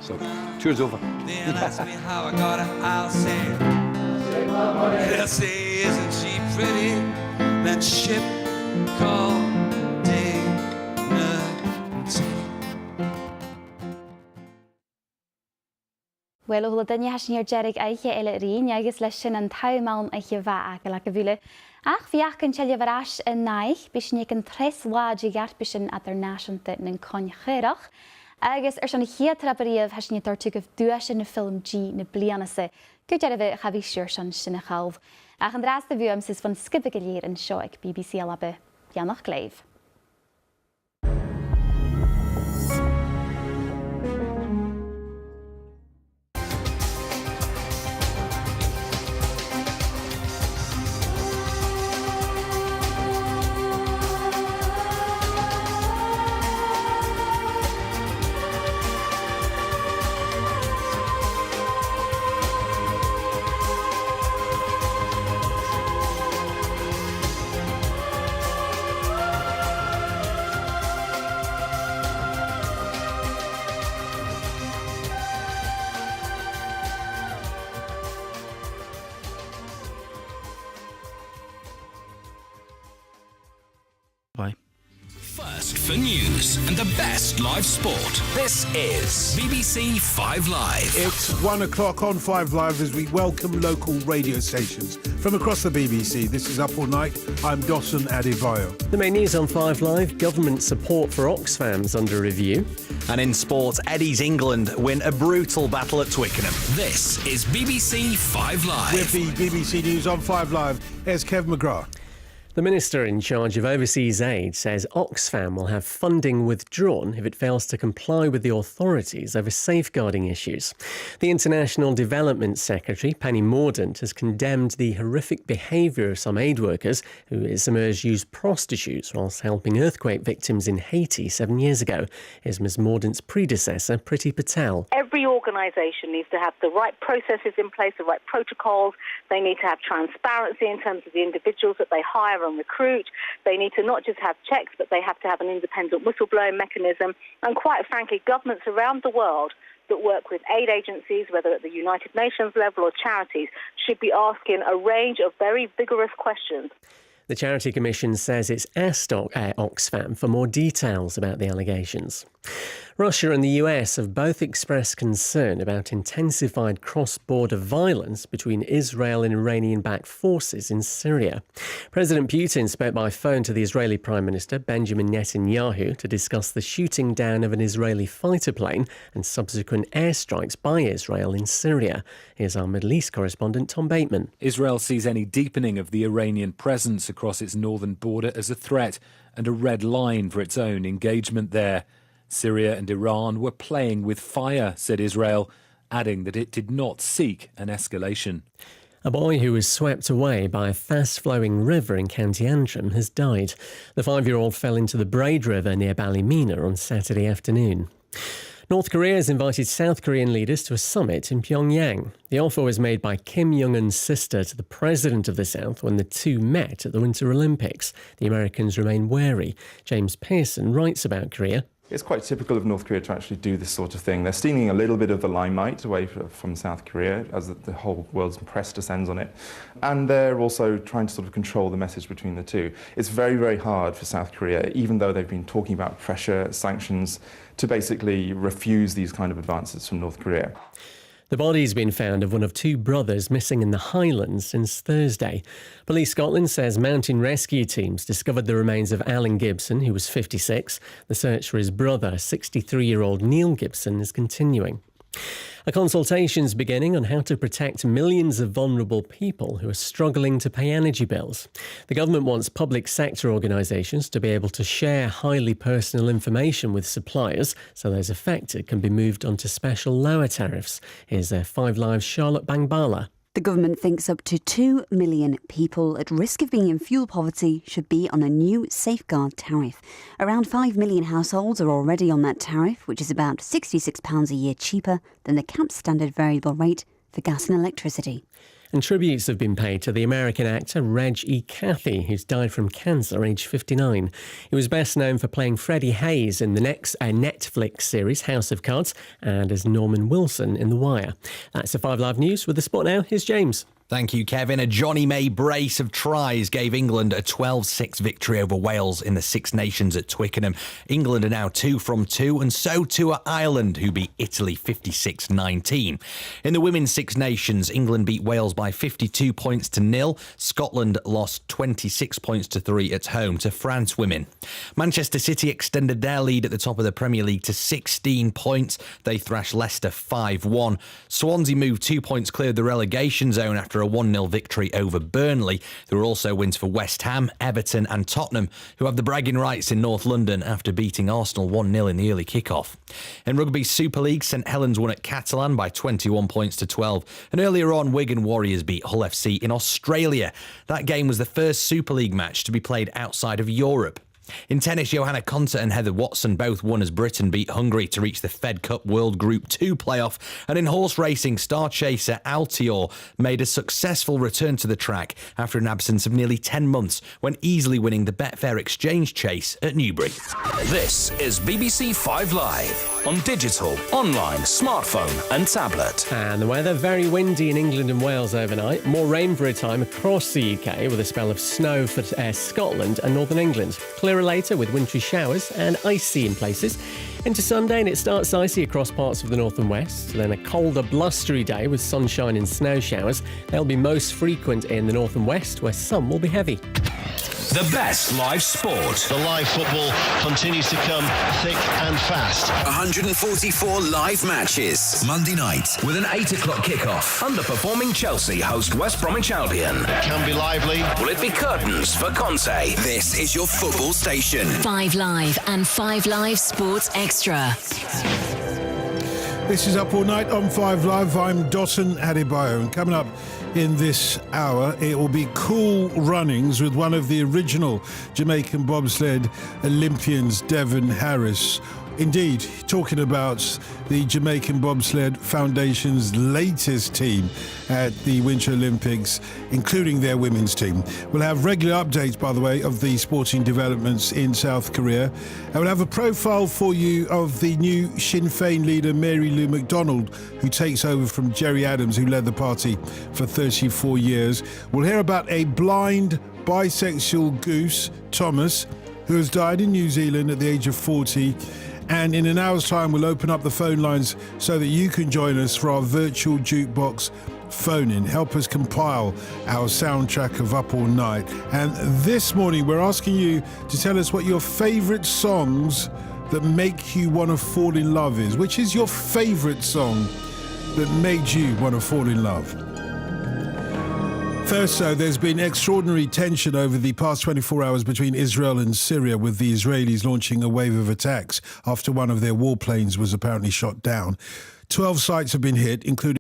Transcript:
So, tour's over. Then ask me how I got her, I'll say, they'll say, isn't she pretty? That ship called dignity. Wel, hoe dan je hier Jerry eiche elerin, agus leis sin an taumalm eiche va le go bhile. Ach bhíach an teile bharás in naich, bis ní an tres láid garpisin internationalta in concheirach. Agus san chéatrabaríomh heis ní tartu goh dúis in na film G na blianasa, go dearbh chabhí siúr san sinna chalh. Ach an rásta bhuam sis fan scibe go léir an seo ag BBC Alba, Beannach Gléibh. First for news and the best live sport. This is BBC 5 Live. It's 1 o'clock on 5 Live as we welcome local radio stations from across the BBC. This is Up All Night. I'm Dawson Adebayo. The main news on 5 Live, government support for Oxfam's under review. And in sport, Eddie's England win a brutal battle at Twickenham. This is BBC 5 Live. With the BBC News on 5 Live, here's Kev McGrath. The Minister in charge of overseas aid says Oxfam will have funding withdrawn if it fails to comply with the authorities over safeguarding issues. The International Development Secretary, Penny Mordaunt, has condemned the horrific behaviour of some aid workers who, it's emerged, used prostitutes whilst helping earthquake victims in Haiti 7 years ago. Here's Ms Mordaunt's predecessor, Priti Patel. Every organisation needs to have the right processes in place, the right protocols. They need to have transparency in terms of the individuals that they hire and recruit. They need to not just have checks, but they have to have an independent whistleblowing mechanism. And quite frankly, governments around the world that work with aid agencies, whether at the United Nations level or charities, should be asking a range of very vigorous questions. The Charity Commission says it's asked Oxfam for more details about the allegations. Russia and the US have both expressed concern about intensified cross-border violence between Israel and Iranian-backed forces in Syria. President Putin spoke by phone to the Israeli Prime Minister Benjamin Netanyahu to discuss the shooting down of an Israeli fighter plane and subsequent airstrikes by Israel in Syria. Here's our Middle East correspondent Tom Bateman. Israel sees any deepening of the Iranian presence across its northern border as a threat and a red line for its own engagement there. Syria and Iran were playing with fire, said Israel, adding that it did not seek an escalation. A boy who was swept away by a fast-flowing river in County Antrim has died. The 5-year-old fell into the Braid River near Ballymena on Saturday afternoon. North Korea has invited South Korean leaders to a summit in Pyongyang. The offer was made by Kim Jong-un's sister to the president of the South when the two met at the Winter Olympics. The Americans remain wary. James Pearson writes about Korea. It's quite typical of North Korea to actually do this sort of thing. They're stealing a little bit of the limelight away from South Korea as the whole world's press descends on it. And they're also trying to sort of control the message between the two. It's very, very hard for South Korea, even though they've been talking about pressure, sanctions, to basically refuse these kind of advances from North Korea. The body's been found of one of two brothers missing in the Highlands since Thursday. Police Scotland says mountain rescue teams discovered the remains of Alan Gibson, who was 56. The search for his brother, 63-year-old Neil Gibson, is continuing. A consultation's beginning on how to protect millions of vulnerable people who are struggling to pay energy bills. The government wants public sector organisations to be able to share highly personal information with suppliers so those affected can be moved onto special lower tariffs. Here's 5 Live's Charlotte Bangbala. The government thinks up to 2 million people at risk of being in fuel poverty should be on a new safeguard tariff. Around 5 million households are already on that tariff, which is about £66 a year cheaper than the capped standard variable rate for gas and electricity. And tributes have been paid to the American actor Reg E. Cathy, who's died from cancer aged 59. He was best known for playing Freddie Hayes in the next Netflix series House of Cards and as Norman Wilson in The Wire. That's the 5 Live News. With the sport now, here's James. Thank you, Kevin. A Johnny May brace of tries gave England a 12-6 victory over Wales in the Six Nations at Twickenham. England are now 2 from 2, and so too are Ireland, who beat Italy 56-19. In the Women's Six Nations, England beat Wales by 52 points to 0. Scotland lost 26 points to 3 at home to France women. Manchester City extended their lead at the top of the Premier League to 16 points. They thrashed Leicester 5-1. Swansea moved 2 points clear of the relegation zone after a 1-0 victory over Burnley. There were also wins for West Ham, Everton and Tottenham, who have the bragging rights in North London after beating Arsenal 1-0 in the early kick-off. In Rugby Super League, St Helens won at Catalan by 21 points to 12. And earlier on, Wigan Warriors beat Hull FC in Australia. That game was the first Super League match to be played outside of Europe. In tennis, Johanna Konta and Heather Watson both won as Britain beat Hungary to reach the Fed Cup World Group 2 playoff. And in horse racing, star chaser Altior made a successful return to the track after an absence of nearly 10 months when easily winning the Betfair Exchange Chase at Newbury. This is BBC 5 Live on digital, online, smartphone and tablet. And the weather, very windy in England and Wales overnight. More rain for a time across the UK with a spell of snow for Scotland and northern England. Clearer later with wintry showers and icy in places. Into Sunday, and it starts icy across parts of the north and west. Then a colder, blustery day with sunshine and snow showers. They'll be most frequent in the north and west, where some will be heavy. The best live sport. The live football continues to come thick and fast. 144 live matches. Monday night with an 8 o'clock kickoff. Underperforming Chelsea host West Bromwich Albion. It can be lively. Will it be curtains for Conte? This is your football station. 5 Live and 5 Live Sports Extra. This is Up All Night on 5 Live. I'm Dotun Adebayo, and coming up in this hour, it will be cool runnings with one of the original Jamaican bobsled Olympians, Devon Harris. Indeed, talking about the Jamaican Bobsled Foundation's latest team at the Winter Olympics, including their women's team. We'll have regular updates, by the way, of the sporting developments in South Korea. And we'll have a profile for you of the new Sinn Féin leader, Mary Lou MacDonald, who takes over from Gerry Adams, who led the party for 34 years. We'll hear about a blind bisexual goose, Thomas, who has died in New Zealand at the age of 40. And in an hour's time, we'll open up the phone lines so that you can join us for our virtual jukebox phone-in. Help us compile our soundtrack of Up All Night. And this morning, we're asking you to tell us what your favourite songs that make you want to fall in love is. Which is your favourite song that made you want to fall in love? First, though, there's been extraordinary tension over the past 24 hours between Israel and Syria, with the Israelis launching a wave of attacks after one of their warplanes was apparently shot down. 12 sites have been hit, including